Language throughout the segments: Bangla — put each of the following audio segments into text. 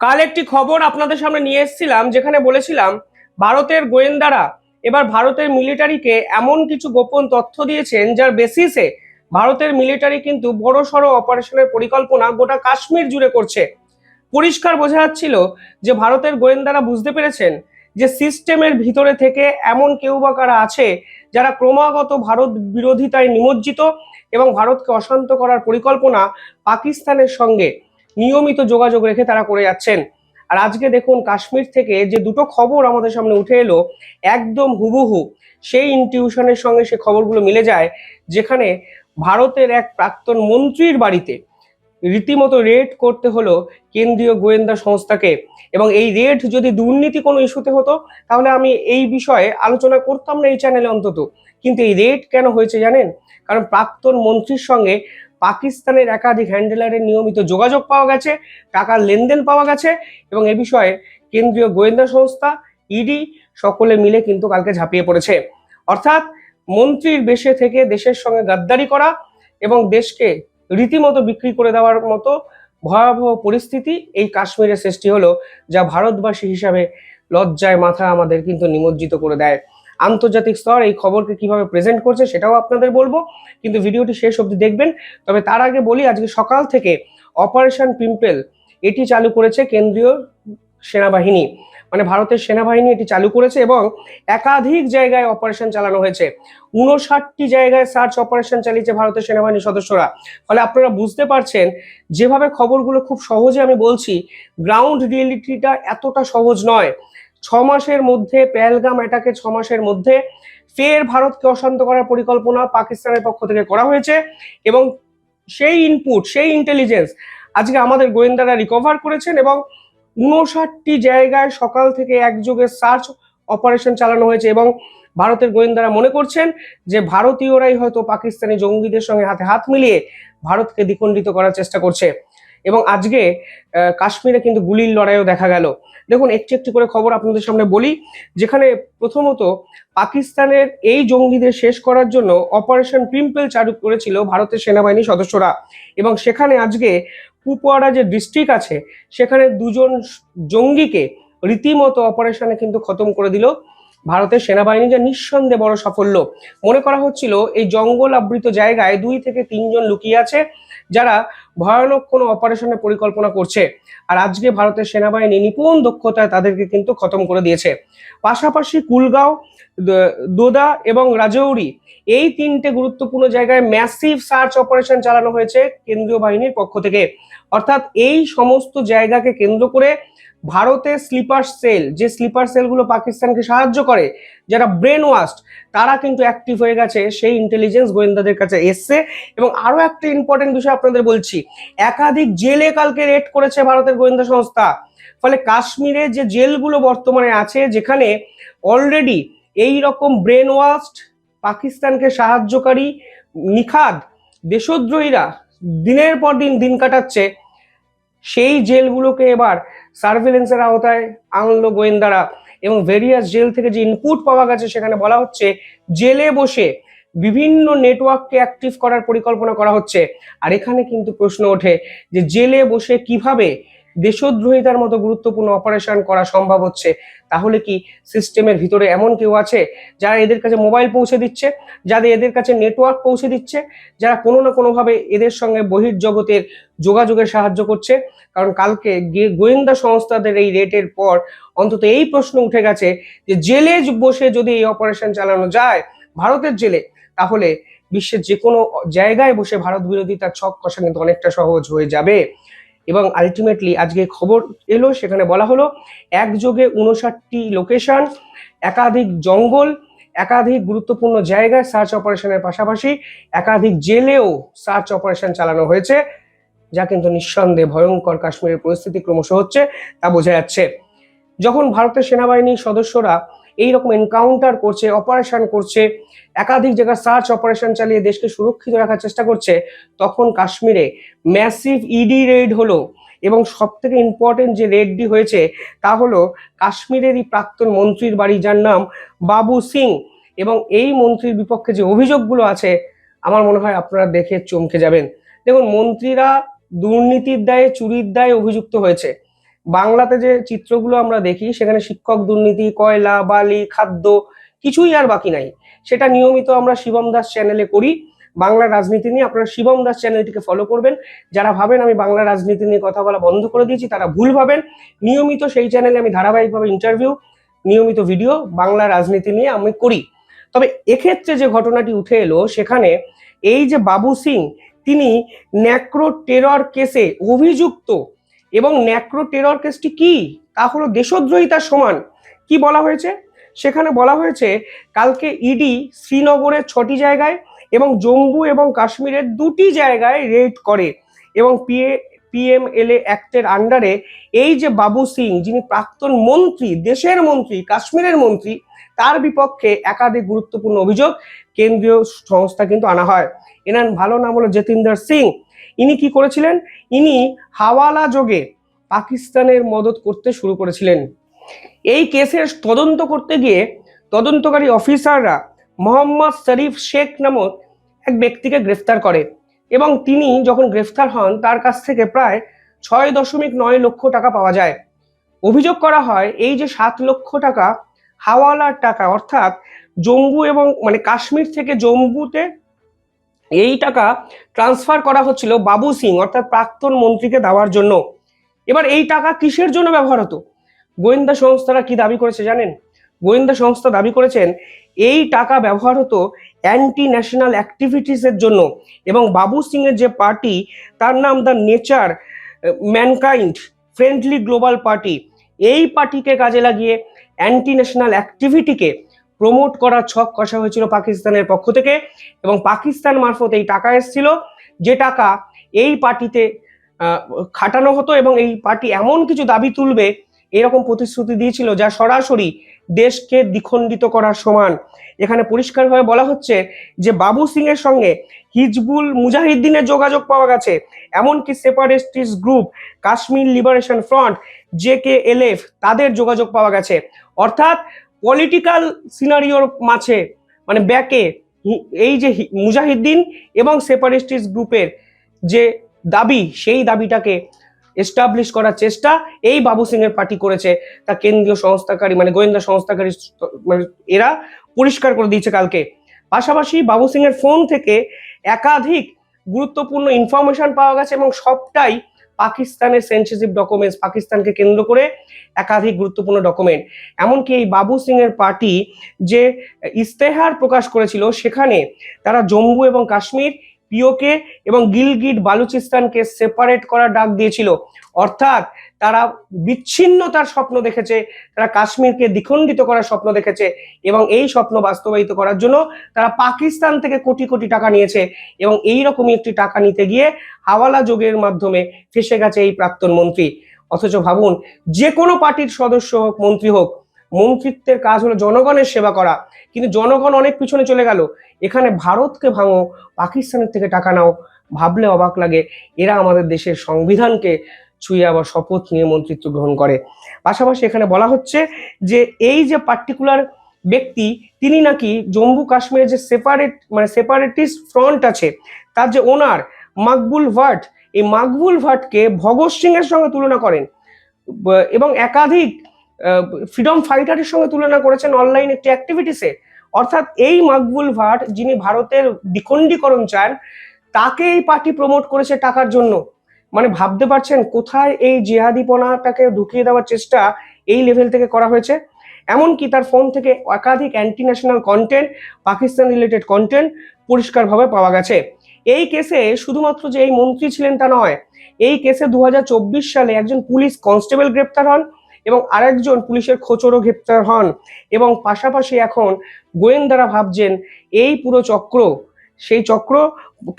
কাল একটি খবর আপনাদের সামনে নিয়ে এসেছিলাম, যেখানে বলেছিলাম ভারতের গোয়েন্দারা এবার ভারতের মিলিটারিকে এমন কিছু গোপন তথ্য দিয়েছেন যার বেসিসে ভারতের মিলিটারি কিন্তু বড়সড় অপারেশনের পরিকল্পনা গোটা কাশ্মীর জুড়ে করছে। পরিষ্কার বোঝা যাচ্ছিল যে ভারতের গোয়েন্দারা বুঝতে পেরেছেন যে সিস্টেমের ভিতরে থেকে এমন কেউ বা কারা আছে যারা ক্রমাগত ভারত বিরোধিতায় নিমজ্জিত এবং ভারতকে অশান্ত করার পরিকল্পনা পাকিস্তানের সঙ্গে নিয়মিত যোগাযোগ রেখে তারা করে যাচ্ছেন। আর আজকে দেখুন, কাশ্মীর থেকে যে দুটো খবর আমাদের সামনে উঠে এলো, একদম হুবহু সেই ইনটিউশনের সঙ্গে সে খবরগুলো মিলে যায়, যেখানে ভারতের এক প্রাক্তন মন্ত্রীর বাড়িতে রীতিমতো রেড করতে হলো কেন্দ্রীয় গোয়েন্দা সংস্থাকে। এবং এই রেড যদি দুর্নীতি কোনো ইস্যুতে হতো তাহলে আমি এই বিষয়ে আলোচনা করতাম না এই চ্যানেলে অন্তত। কিন্তু এই রেড কেন হয়েছে জানেন? কারণ প্রাক্তন মন্ত্রীর সঙ্গে পাকিস্তানের একাধিক হ্যান্ডেলারের নিয়মিত যোগাযোগ পাওয়া গেছে, টাকার লেনদেন পাওয়া গেছে, এবং এ বিষয়ে কেন্দ্রীয় গোয়েন্দা সংস্থা ইডি সকলে মিলে কিন্তু কালকে ঝাঁপিয়ে পড়েছে। অর্থাৎ মন্ত্রীর বেশে থেকে দেশের সঙ্গে গাদ্দারি করা এবং দেশকে রীতিমতো বিক্রি করে দেওয়ার মতো ভয়াবহ পরিস্থিতি এই কাশ্মীরে সৃষ্টি হলো, যা ভারতবাসী হিসাবে লজ্জায় মাথা আমাদের কিন্তু নিমজ্জিত করে দেয়। আন্তর্জাতিক স্তর এই খবরকে কিভাবে প্রেজেন্ট করছে সেটাও আপনাদের বলবো, কিন্তু ভিডিওটি শেষ অবধি দেখবেন। তবে তার আগে বলি, আজকে সকাল থেকে অপারেশন পিম্পেল এটি চালু করেছে কেন্দ্রীয় সেনাবাহিনী, মানে ভারতের সেনাবাহিনী এটি চালু করেছে এবং একাধিক জায়গায় অপারেশন চালানো হয়েছে। 59টি জায়গায় সার্চ অপারেশন চালিয়েছে ভারতের সেনাবাহিনীর সদস্যরা। ফলে আপনারা বুঝতে পারছেন যেভাবে খবরগুলো খুব সহজে আমি বলছি, গ্রাউন্ড রিয়েলিটিটা এতটা সহজ নয়। 6 মাসের মধ্যে পেহেলগাম অ্যাটাকে 6 মাসের মধ্যে ফের ভারতকে অশান্ত করার পরিকল্পনা পাকিস্তানের পক্ষ থেকে করা হয়েছে, এবং সেই ইনপুট, সেই ইন্টেলিজেন্স আজকে আমাদের গোয়েন্দারা রিকভার করেছেন। এবং 59টি জায়গায় সকাল থেকে একযোগে সার্চ অপারেশন চালানো হয়েছে, এবং ভারতের গোয়েন্দারা মনে করছেন যে ভারতীয়রাই হয়তো পাকিস্তানি জঙ্গিদের সঙ্গে হাতে হাত মিলিয়ে ভারতকে দ্বিখণ্ডিত করার চেষ্টা করছে। এবং আজকে কাশ্মীরে কিন্তু গুলির লড়াইও দেখা গেল। দেখুন, একটি একটি করে খবর আপনাদের সামনে বলি, যেখানে প্রথমত পাকিস্তানের এই জঙ্গিদের শেষ করার জন্য অপারেশন পিম্পল চালু করেছিল ভারতের সেনাবাহিনীর সদস্যরা। এবং সেখানে আজকে কুপওয়ারা যে ডিস্ট্রিক্ট আছে, সেখানে দুজন জঙ্গিকে রীতিমতো অপারেশনে কিন্তু খতম করে দিল ভারতের সেনাবাহিনী, যা নিঃসন্দেহে বড় সাফল্য। মনে করা হচ্ছিল এই জঙ্গল আবৃত জায়গায় 2 থেকে 3 জন লুকিয়ে আছে যারা ভয়ানক কোনো অপারেশনের পরিকল্পনা করছে। আর আজকে ভারতের সেনাবাহিনী নিপুণ দক্ষতায় তাদেরকে কিন্তু খতম করে দিয়েছে। পাশাপাশি কুলগাঁও, দোদা এবং রাজৌরি, এই 3টে গুরুত্বপূর্ণ জায়গায় ম্যাসিভ সার্চ অপারেশন চালানো হয়েছে কেন্দ্রীয় বাহিনীর পক্ষ থেকে। অর্থাৎ এই সমস্ত জায়গাকে কেন্দ্র করে ভারতের স্লিপার সেল, যে স্লিপার সেলগুলো পাকিস্তানকে সাহায্য করে, যারা ব্রেন ওয়াশড, তারা কিন্তু অ্যাক্টিভ হয়ে গেছে, সেই ইন্টেলিজেন্স গোয়েন্দাদের কাছে এসছে। এবং আরো একটা ইম্পর্টেন্ট বিষয় আপনাদের বলছি, একাধিক জেলে কালকে রেড করেছে ভারতের গোয়েন্দা সংস্থা। ফলে কাশ্মীরে যে জেলগুলো বর্তমানে আছে, যেখানে অলরেডি এই রকম ব্রেন ওয়াশড, পাকিস্তানকে সাহায্যকারী, নিখাদ দেশদ্রোহীরা দিনের পর দিন দিন কাটাচ্ছে, সেই জেলগুলোকে এবার সার্ভেলেন্সের আওতায় আনলো গোয়েন্দারা। এবং ভেরিয়াস জেল থেকে যে ইনপুট পাওয়া গেছে, সেখানে বলা হচ্ছে জেলে বসে বিভিন্ন নেটওয়ার্ককে অ্যাক্টিভ করার পরিকল্পনা করা হচ্ছে। আর এখানে কিন্তু প্রশ্ন ওঠে যে জেলে বসে কিভাবে দেশদ্রোহিতার মতো গুরুত্বপূর্ণ অপারেশন করা সম্ভব হচ্ছে? তাহলে কি সিস্টেমের ভিতরে এমন কেউ আছে যারা এদের কাছে মোবাইল পৌঁছে দিচ্ছে, যাদের এদের কাছে নেটওয়ার্ক পৌঁছে দিচ্ছে, যারা কোনো না কোনোভাবে এদের সঙ্গে বহির্জগতের যোগাযোগের সাহায্য করছে? কারণ কালকে গোয়েন্দা সংস্থাদের এই রেটের পর অন্তত এই প্রশ্ন উঠে গেছে যে জেলে বসে যদি এই অপারেশন চালানো যায় ভারতের জেলে, তাহলে বিশ্বের যে কোনো জায়গায় বসে ভারত বিরোধিতার ছক কষা কিন্তু অনেকটা সহজ হয়ে যাবে। এবং আলটিমেটলি আজকে খবর এলো, সেখানে বলা হলো একযোগে 59টি লোকেশন, একাধিক জঙ্গল, একাধিক গুরুত্বপূর্ণ জায়গায় সার্চ অপারেশনের পাশাপাশি একাধিক জেলেও সার্চ অপারেশন চালানো হয়েছে, যা কিন্তু নিঃসন্দেহে ভয়ঙ্কর কাশ্মীরের পরিস্থিতি ক্রমশ হচ্ছে তা বোঝা যাচ্ছে। যখন ভারতের সেনাবাহিনীর সদস্যরা এইরকম এনকাউন্টার করছে, অপারেশন করছে, একাধিক জায়গায় সার্চ অপারেশন চালিয়ে দেশকে সুরক্ষিত রাখার চেষ্টা করছে, তখন কাশ্মীরে ম্যাসিভ ইডি রেড হলো। এবং সব থেকে ইম্পর্টেন্ট যে রেডটি হয়েছে তা হলো কাশ্মীরেরই প্রাক্তন মন্ত্রীর বাড়ি, যার নাম বাবু সিং। এবং এই মন্ত্রীর বিপক্ষে যে অভিযোগগুলো আছে, আমার মনে হয় আপনারা দেখে চমকে যাবেন। দেখুন, মন্ত্রীরা দুর্নীতির দায়ে, চুরির দায়ে অভিযুক্ত হয়েছে, বাংলাতে যে চিত্রগুলো আমরা দেখি সেখানে শিক্ষক দুর্নীতি, কয়লা, বালি, খাদ্য কিছুই আর বাকি নাই। সেটা নিয়মিত আমরা শিবম দাস চ্যানেলে করি বাংলা রাজনীতি নিয়ে। আপনারা শিবম দাস চ্যানেলটিকে ফলো করবেন। যারা ভাবেন আমি বাংলা রাজনীতি নিয়ে কথা বলা বন্ধ করে দিয়েছি তারা ভুল ভাবেন। নিয়মিত সেই চ্যানেলে আমি ধারাবাহিকভাবে ইন্টারভিউ, নিয়মিত ভিডিও বাংলা রাজনীতি নিয়ে আমি করি। তবে এক্ষেত্রে যে ঘটনাটি উঠে এলো সেখানে এই যে বাবু সিং, তিনি ন্যাক্রো টেরর কেসে অভিযুক্ত, এবং ন্যাক্রো টেরর কেসটি কি, তা হলো দেশদ্রোহিতার সমান। কি বলা হয়েছে সেখানে? বলা হয়েছে কালকে ইডি শ্রীনগরের 6টি জায়গায় এবং জম্মু এবং কাশ্মীরের 2টি জায়গায় রেড করে, এবং পিএমএলএ অ্যাক্টের আন্ডারে এই যে বাবু সিং, যিনি প্রাক্তন মন্ত্রী, দেশের মন্ত্রী, কাশ্মীরের মন্ত্রী, তার বিপক্ষে একাধিক গুরুত্বপূর্ণ অভিযোগ কেন্দ্রীয় সংস্থা কিন্তু আনা হয়। এনার ভালো নাম হলো জতিন্দর সিং। ইনি কি করেছিলেন? ইনি হাওয়ালা যোগে পাকিস্তানের মদত করতে শুরু করেছিলেন। এই কেসের তদন্ত করতে গিয়ে তদন্তকারী অফিসাররা মোহাম্মদ শরীফ শেখ নামক এক ব্যক্তিকে গ্রেফতার করে, এবং তিনি যখন গ্রেফতার হন তার কাছ থেকে প্রায় 6.9 লক্ষ টাকা পাওয়া যায়। অভিযোগ করা হয় এই যে 7 লক্ষ টাকা হাওয়ালার টাকা, অর্থাৎ জম্মু এবং মানে কাশ্মীর থেকে জম্মুতে এই টাকা ট্রান্সফার করা হচ্ছিল বাবু সিং অর্থাৎ প্রাক্তন মন্ত্রীকে দেওয়ার জন্য। এবার এই টাকা কিসের জন্য ব্যবহার হতো? গোয়েন্দা সংস্থারা কি দাবি করেছে জানেন? গোয়েন্দা সংস্থা দাবি করেছেন এই টাকা ব্যবহার হতো অ্যান্টি ন্যাশনাল অ্যাক্টিভিটিসের জন্য, এবং বাবু সিং এর যে পার্টি, তার নাম the nature mankind friendly global party, এই পার্টিকে কাজে লাগিয়ে অ্যান্টি ন্যাশনাল অ্যাক্টিভিটিকে প্রমোট করার ছক কষা হয়েছিল পাকিস্তানের পক্ষ থেকে, এবং পাকিস্তান মারফত এই টাকা এসেছিল, যে টাকা এই পার্টিতে খাটানো হতো, এবং এই পার্টি এমন কিছু দাবি তুলবে এরকম প্রতিশ্রুতি দিয়েছিল যা সরাসরি দেশকে দ্বিখণ্ডিত করার সমান। এখানে পরিষ্কারভাবে বলা হচ্ছে যে বাবু সিং এর সঙ্গে হিজবুল মুজাহিদ্দিনের যোগাযোগ পাওয়া গেছে, এমনকি separatist group Kashmir liberation front JKLF তাদের যোগাযোগ পাওয়া গেছে। অর্থাৎ পলিটিক্যাল সিনারিওর মাঝে মানে ব্যাকে এই যে মুজাহিদ্দিন এবং সেপারেটিস্ট গ্রুপের যে দাবি, সেই দাবিটাকে এস্টাবলিশ করার চেষ্টা এই বাবু সিং এর পার্টি করেছে, তা কেন্দ্রীয় সংস্থাকারী মানে গোয়েন্দা সংস্থাকারী মানে এরা পরিষ্কার করে দিয়েছে কালকে। পাশাপাশি বাবু সিং এর ফোন থেকে একাধিক গুরুত্বপূর্ণ ইনফরমেশন পাওয়া গেছে, এবং সবটাই পাকিস্তানের সেনসিটিভ ডকুমেন্টস, পাকিস্তানকে কেন্দ্র করে একাধিক গুরুত্বপূর্ণ ডকুমেন্ট। এমনকি এই বাবু সিং এর পার্টি যে ইস্তেহার প্রকাশ করেছিল সেখানে তারা জম্মু এবং কাশ্মীর, পিওকে এবং গিলগিট বালুচিস্তানকে সেপারেট করার ডাক দিয়েছিল। অর্থাৎ তারা বিচ্ছিন্নতার স্বপ্ন দেখেছে, তারা কাশ্মীরকে দ্বিখণ্ডিত করার স্বপ্ন দেখেছে, এবং এই স্বপ্ন বাস্তবায়িত করার জন্য তারা পাকিস্তান থেকে কোটি কোটি টাকা নিয়েছে, এবং এই রকমই একটি টাকা নিতে গিয়ে হাওয়ালা যোগের মাধ্যমে ফেসে গেছে এই প্রাক্তন মন্ত্রী। অথচ ভাবুন, যে কোনো পার্টির সদস্য হোক, মন্ত্রী হোক, মন্ত্রিত্বের কাজ হলো জনগণের সেবা করা, কিন্তু জনগণ অনেক পিছনে চলে গেল। এখানে ভারতকে ভাঙো, পাকিস্তানের থেকে টাকা নাও, ভাবলে অবাক লাগে এরা আমাদের দেশের সংবিধানকে ছুঁয়ে আবার শপথ নিয়ে মন্ত্রিত্ব গ্রহণ করে। পাশাপাশি এখানে বলা হচ্ছে যে এই যে পার্টিকুলার ব্যক্তি, তিনি নাকি জম্মু কাশ্মীরের যে সেপারেটিস্ট ফ্রন্ট আছে তার যে ওনার মাকবুল ভাট, এই মাকবুল ভাটকে ভগৎ সিং এর সঙ্গে তুলনা করেন, এবং একাধিক ফ্রিডম ফাইটারের সঙ্গে তুলনা করেছেন অনলাইন একটি অ্যাক্টিভিটিসে। অর্থাৎ এই মাকবুল ভাট, যিনি ভারতের দ্বিখণ্ডীকরণ চান, তাকে এই পার্টি প্রমোট করেছে টাকার জন্য। মানে ভাবতে পারছেন কোথায় এই জেহাদিপনাটাকে ঢুকিয়ে দেওয়ার চেষ্টা এই লেভেল থেকে করা হয়েছে। এমনকি তার ফোন থেকে একাধিক anti national content, Pakistan related content পরিষ্কারভাবে পাওয়া গেছে। এই কেসে শুধুমাত্র যে এই মন্ত্রী ছিলেন তা নয়, এই কেসে 2024 সালে একজন পুলিশ কনস্টেবল গ্রেপ্তার হন, এবং আরেকজন পুলিশের খোঁচরও গ্রেপ্তার হন, এবং পাশাপাশি এখন গোয়েন্দারা ভাবছেন এই পুরো চক্র, সেই চক্র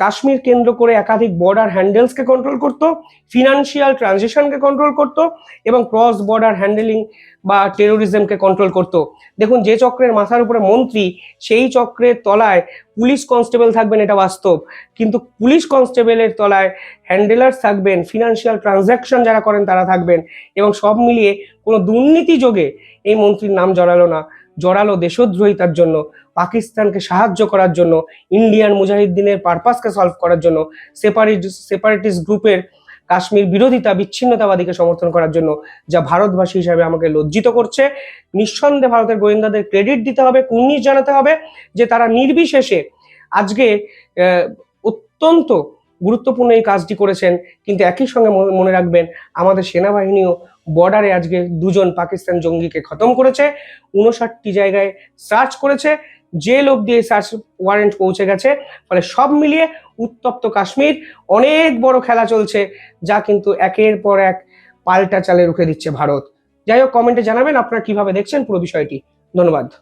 কাশ্মীর কেন্দ্র করে একাধিক বর্ডার হ্যান্ডেলসকে কন্ট্রোল করত, ফিনান্সিয়াল ট্রানজেকশনকে কন্ট্রোল করত, এবং ক্রস বর্ডার হ্যান্ডেলিং বা টেরোরিজমকে কন্ট্রোল করত। দেখুন, যে চক্রের মাথার উপরে মন্ত্রী, সেই চক্রের তলায় পুলিশ কনস্টেবল থাকবেন, এটা বাস্তব, কিন্তু পুলিশ কনস্টেবলের তলায় হ্যান্ডেলার্স থাকবেন, ফিনান্সিয়াল ট্রানজ্যাকশন যারা করেন তারা থাকবেন, এবং সব মিলিয়ে কোনো দুর্নীতি যোগে এই মন্ত্রীর নাম জড়ালো দেশদ্রোহিতার জন্য, পাকিস্তানকে সাহায্য করার জন্য, ইন্ডিয়ান মুজাহিদ্দিনের পারপাসকে সলভ করার জন্য, সেপারেটিস্ট গ্রুপের কাশ্মীর বিরোধিতা, বিচ্ছিন্নতাবাদীকে সমর্থন করার জন্য, যা ভারতবাসী হিসাবে আমাকে লজ্জিত করছে। নিঃসন্দেহে ভারতের গোয়েন্দাদের ক্রেডিট দিতে হবে, কুর্নিশ জানাতে হবে যে তারা নির্বিশেষে আজকে অত্যন্ত গুরুত্বপূর্ণ এই কাজটি করেছেন। কিন্তু একই সঙ্গে মনে রাখবেন, আমাদের সেনাবাহিনীও বর্ডারে আজকে 2জন পাকিস্তান জঙ্গিকে খতম করেছে, 59টি জায়গায় সার্চ করেছে, জেল অব্দি সার্চ ওয়ারেন্ট পৌঁছে গেছে। ফলে সব মিলিয়ে উত্তপ্ত কাশ্মীর, অনেক বড় খেলা চলছে, যা কিন্তু একের পর এক পাল্টা চালে রুখে দিচ্ছে ভারত। যাই হোক, কমেন্টে জানাবেন আপনারা কিভাবে দেখছেন পুরো বিষয়টি। ধন্যবাদ।